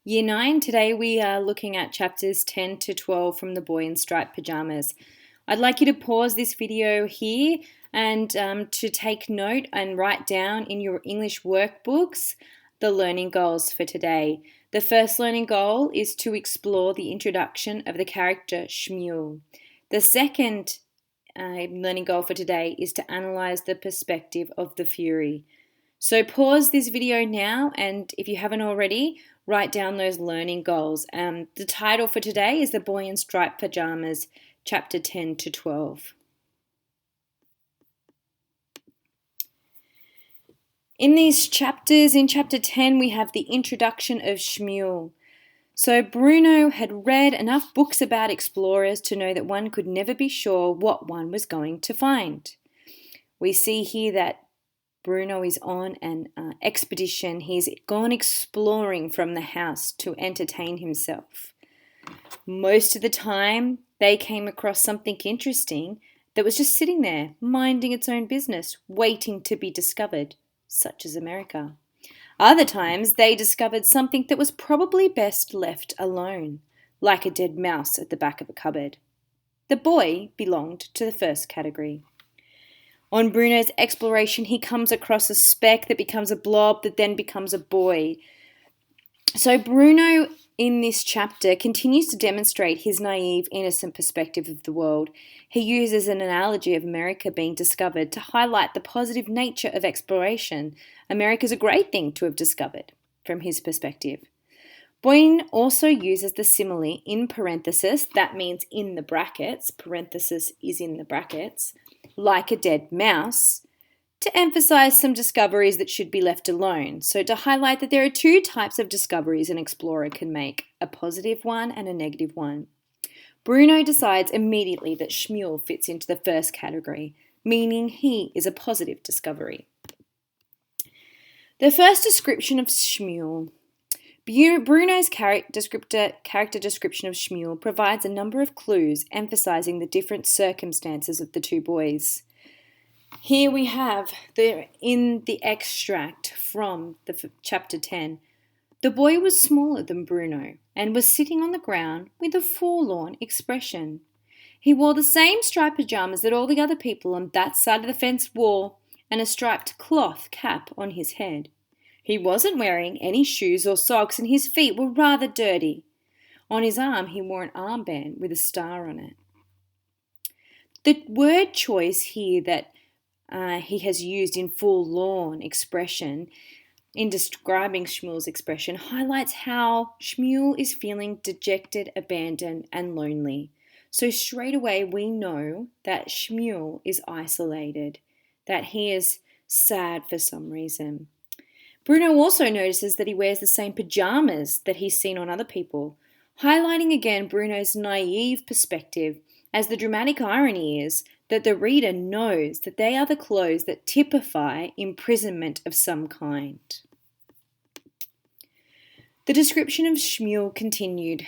Year 9. Today we are looking at chapters 10 to 12 from The Boy in Striped Pajamas. I'd like you to pause this video here and to take note and write down in your English workbooks the learning goals for today. The first learning goal is to explore the introduction of the character Shmuel. The second learning goal for today is to analyze the perspective of the Fury. So pause this video now, and if you haven't already, write down those learning goals. The title for today is The Boy in Striped Pajamas, chapter 10 to 12. In these chapters, in chapter 10, we have the introduction of Shmuel. So Bruno had read enough books about explorers to know that one could never be sure what one was going to find. We see here that Bruno is on an expedition. He's gone exploring from the house to entertain himself. Most of the time, they came across something interesting that was just sitting there, minding its own business, waiting to be discovered, such as America. Other times, they discovered something that was probably best left alone, like a dead mouse at the back of a cupboard. The boy belonged to the first category. On Bruno's exploration, he comes across a speck that becomes a blob that then becomes a boy. So Bruno, in this chapter, continues to demonstrate his naive, innocent perspective of the world. He uses an analogy of America being discovered to highlight the positive nature of exploration. America's a great thing to have discovered, from his perspective. Boyne also uses the simile in parenthesis, that means in the brackets, parenthesis is in the brackets, like a dead mouse, to emphasize some discoveries that should be left alone. So to highlight that there are two types of discoveries an explorer can make, a positive one and a negative one. Bruno decides immediately that Shmuel fits into the first category, meaning he is a positive discovery. The first description of Shmuel. Bruno's character description of Shmuel provides a number of clues emphasizing the different circumstances of the two boys. Here we have, in the extract from chapter 10, the boy was smaller than Bruno and was sitting on the ground with a forlorn expression. He wore the same striped pajamas that all the other people on that side of the fence wore and a striped cloth cap on his head. He wasn't wearing any shoes or socks and his feet were rather dirty. On his arm he wore an armband with a star on it. The word choice here that he has used in forlorn expression in describing Shmuel's expression highlights how Shmuel is feeling dejected, abandoned and lonely. So straight away we know that Shmuel is isolated, that he is sad for some reason. Bruno also notices that he wears the same pajamas that he's seen on other people, highlighting again Bruno's naive perspective, as the dramatic irony is that the reader knows that they are the clothes that typify imprisonment of some kind. The description of Shmuel continued.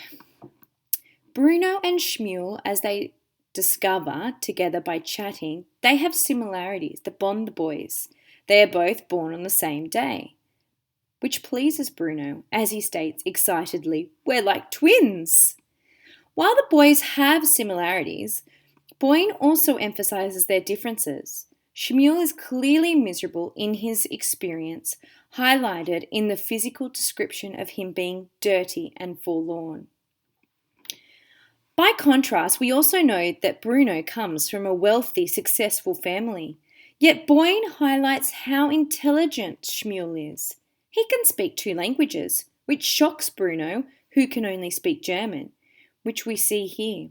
Bruno and Shmuel, as they discover together by chatting, they have similarities that bond the boys. They are both born on the same day, which pleases Bruno, as he states excitedly, "We're like twins." While the boys have similarities, Boyne also emphasizes their differences. Shmuel is clearly miserable in his experience, highlighted in the physical description of him being dirty and forlorn. By contrast, we also know that Bruno comes from a wealthy, successful family. Yet Boyne highlights how intelligent Shmuel is. He can speak 2 languages, which shocks Bruno, who can only speak German, which we see here.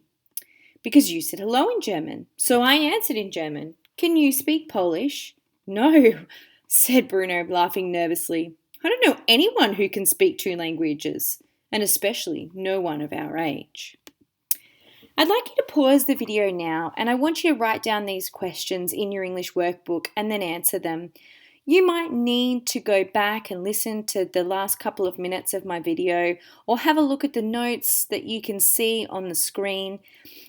Because you said hello in German, so I answered in German. Can you speak Polish? No, said Bruno, laughing nervously. I don't know anyone who can speak 2 languages, and especially no one of our age. I'd like you to pause the video now, and I want you to write down these questions in your English workbook and then answer them. You might need to go back and listen to the last couple of minutes of my video or have a look at the notes that you can see on the screen.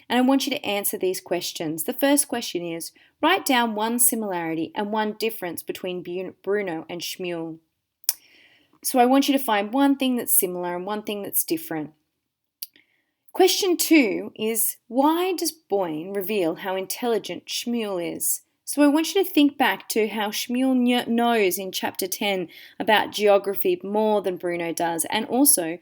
And I want you to answer these questions. The first question is, write down one similarity and one difference between Bruno and Shmuel. So I want you to find one thing that's similar and one thing that's different. Question 2 is, why does Boyne reveal how intelligent Shmuel is? So I want you to think back to how Shmuel knows in chapter 10 about geography more than Bruno does, and also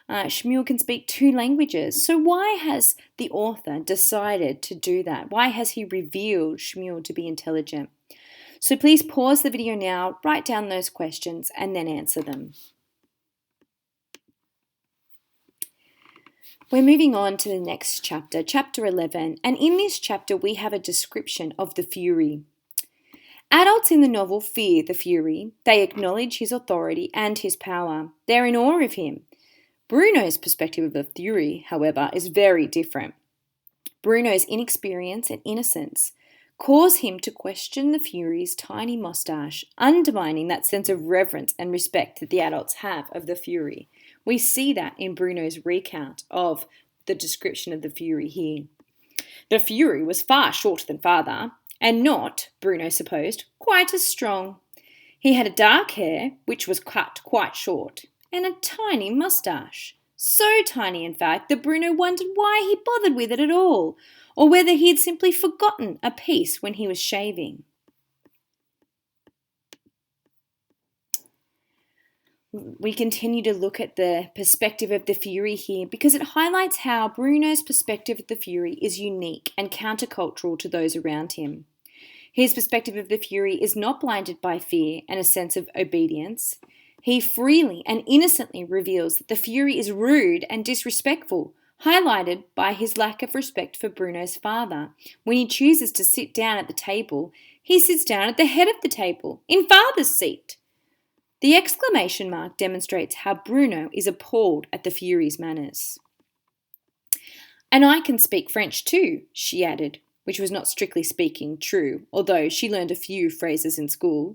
Shmuel can speak 2 languages. So why has the author decided to do that? Why has he revealed Shmuel to be intelligent? So please pause the video now, write down those questions, and then answer them. We're moving on to the next chapter, chapter 11, and in this chapter we have a description of the Fury. Adults in the novel fear the Fury. They acknowledge his authority and his power. They're in awe of him. Bruno's perspective of the Fury, however, is very different. Bruno's inexperience and innocence cause him to question the Fury's tiny moustache, undermining that sense of reverence and respect that the adults have of the Fury. We see that in Bruno's recount of the description of the Fury here. The Fury was far shorter than father, and not, Bruno supposed, quite as strong. He had a dark hair, which was cut quite short, and a tiny moustache. So tiny, in fact, that Bruno wondered why he bothered with it at all, or whether he had simply forgotten a piece when he was shaving. We continue to look at the perspective of the Fury here because it highlights how Bruno's perspective of the Fury is unique and countercultural to those around him. His perspective of the Fury is not blinded by fear and a sense of obedience. He freely and innocently reveals that the Fury is rude and disrespectful, highlighted by his lack of respect for Bruno's father. When he chooses to sit down at the table, he sits down at the head of the table, in father's seat. The exclamation mark demonstrates how Bruno is appalled at the Fury's manners. "And I can speak French too," she added, which was not strictly speaking true, although she learned a few phrases in school.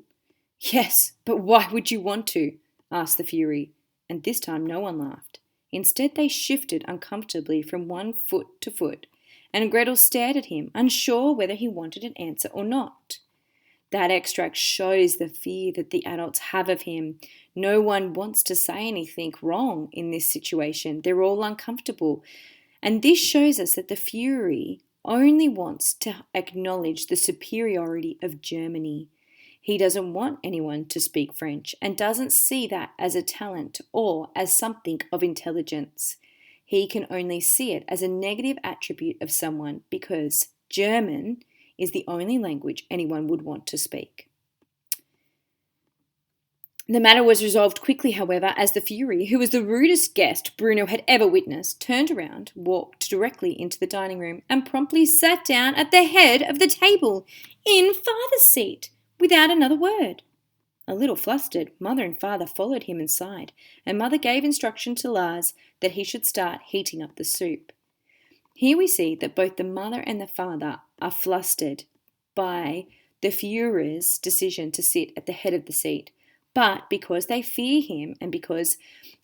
"Yes, but why would you want to?" asked the Fury, and this time no one laughed. Instead, they shifted uncomfortably from one foot to foot, and Gretel stared at him, unsure whether he wanted an answer or not. That extract shows the fear that the adults have of him. No one wants to say anything wrong in this situation. They're all uncomfortable. And this shows us that the Fury only wants to acknowledge the superiority of Germany. He doesn't want anyone to speak French and doesn't see that as a talent or as something of intelligence. He can only see it as a negative attribute of someone because German is the only language anyone would want to speak. The matter was resolved quickly, however, as the Fury, who was the rudest guest Bruno had ever witnessed, turned around, walked directly into the dining room, and promptly sat down at the head of the table, in father's seat, without another word. A little flustered, mother and father followed him inside, and mother gave instruction to Lars that he should start heating up the soup. Here we see that both the mother and the father are flustered by the Fury's decision to sit at the head of the seat, but because they fear him and because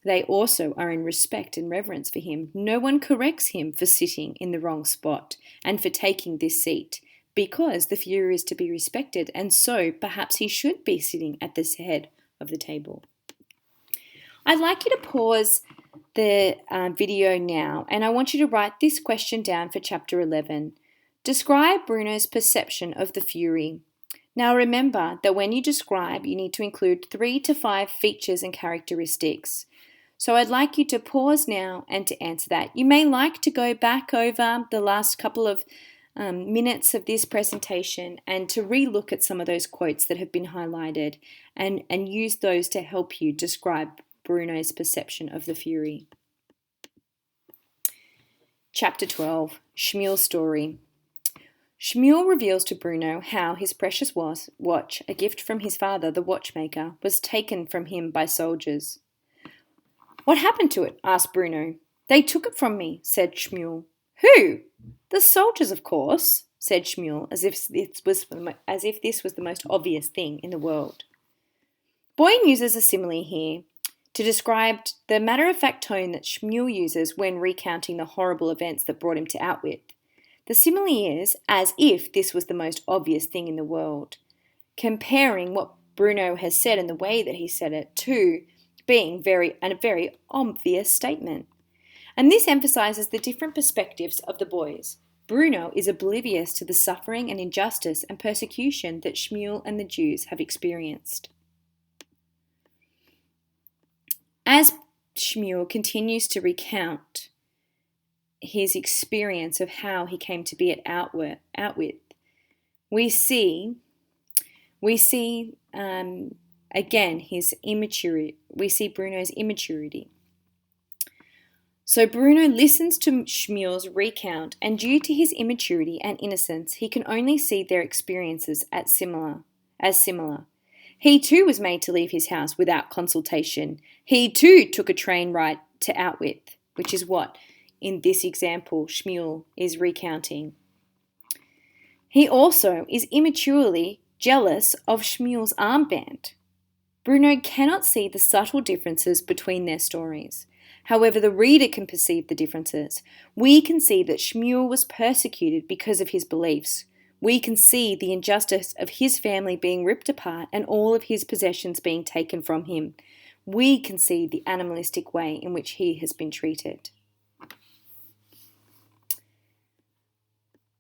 they also are in respect and reverence for him, no one corrects him for sitting in the wrong spot and for taking this seat, because the Fury is to be respected, and so perhaps he should be sitting at the head of the table. I'd like you to pause the video now, and I want you to write this question down for chapter 11. Describe Bruno's perception of the Fury. Now remember that when you describe, you need to include 3 to 5 features and characteristics. So I'd like you to pause now and to answer that. You may like to go back over the last couple of minutes of this presentation and to re-look at some of those quotes that have been highlighted and use those to help you describe Bruno's perception of the Fury. Chapter 12, Shmuel's story. Shmuel reveals to Bruno how his precious watch, a gift from his father, the watchmaker, was taken from him by soldiers. "What happened to it?" asked Bruno. "They took it from me," said Shmuel. "Who?" "The soldiers, of course," said Shmuel, as if this was the most obvious thing in the world. Boyne uses a simile here to describe the matter-of-fact tone that Shmuel uses when recounting the horrible events that brought him to Outwit. The simile is as if this was the most obvious thing in the world, comparing what Bruno has said and the way that he said it to being a very obvious statement. And this emphasizes the different perspectives of the boys. Bruno is oblivious to the suffering and injustice and persecution that Shmuel and the Jews have experienced. As Shmuel continues to recount his experience of how he came to be at Outwith, we see again his immaturity. We see Bruno's immaturity. So Bruno listens to Shmuel's recount, and due to his immaturity and innocence, he can only see their experiences as similar. He too was made to leave his house without consultation. He too took a train ride to Outwith, which is what, in this example, Shmuel is recounting. He also is immaturely jealous of Shmuel's armband. Bruno cannot see the subtle differences between their stories. However, the reader can perceive the differences. We can see that Shmuel was persecuted because of his beliefs. We can see the injustice of his family being ripped apart and all of his possessions being taken from him. We can see the animalistic way in which he has been treated.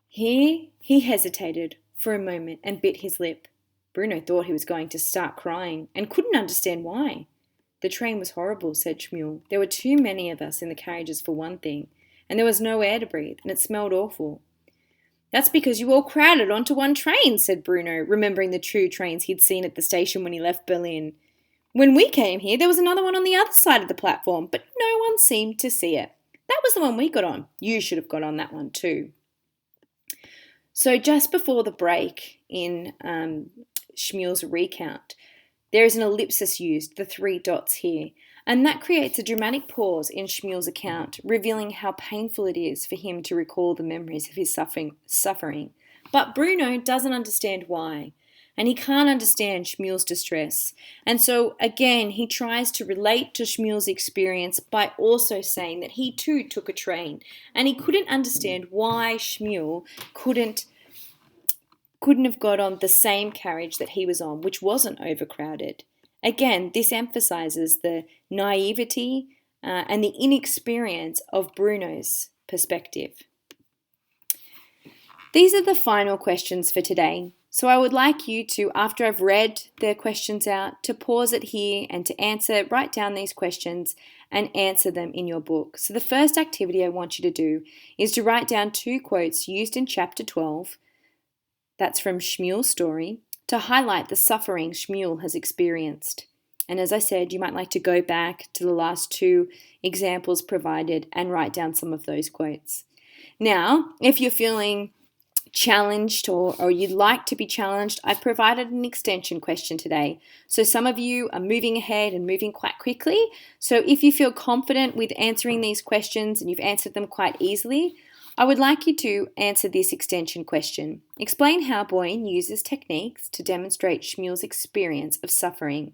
Here he hesitated for a moment and bit his lip. Bruno thought he was going to start crying and couldn't understand why. The train was horrible, said Shmuel. There were too many of us in the carriages for one thing, and there was no air to breathe, and it smelled awful. That's because you all crowded onto one train, said Bruno, remembering the two trains he'd seen at the station when he left Berlin. When we came here, there was another one on the other side of the platform, but no one seemed to see it. That was the one we got on. You should have got on that one too. So just before the break in Shmuel's recount, there is an ellipsis used, the 3 dots here, and that creates a dramatic pause in Shmuel's account, revealing how painful it is for him to recall the memories of his suffering. But Bruno doesn't understand why, and he can't understand Shmuel's distress. And so, again, he tries to relate to Shmuel's experience by also saying that he too took a train, and he couldn't understand why Shmuel couldn't have got on the same carriage that he was on, which wasn't overcrowded. Again, this emphasizes the naivety and the inexperience of Bruno's perspective. These are the final questions for today. So I would like you to, after I've read the questions out, to pause it here and to write down these questions and answer them in your book. So the first activity I want you to do is to write down 2 quotes used in chapter 12, that's from Shmuel's story, to highlight the suffering Shmuel has experienced. And as I said, you might like to go back to the last 2 examples provided and write down some of those quotes. Now, if you're feeling challenged or you'd like to be challenged, I've provided an extension question today. So some of you are moving ahead and moving quite quickly. So if you feel confident with answering these questions and you've answered them quite easily, I would like you to answer this extension question. Explain how Boyne uses techniques to demonstrate Shmuel's experience of suffering.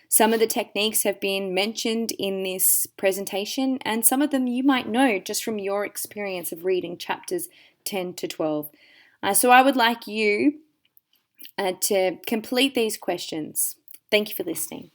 Some of the techniques have been mentioned in this presentation, and some of them you might know just from your experience of reading chapters 10 to 12. So I would like you to complete these questions. Thank you for listening.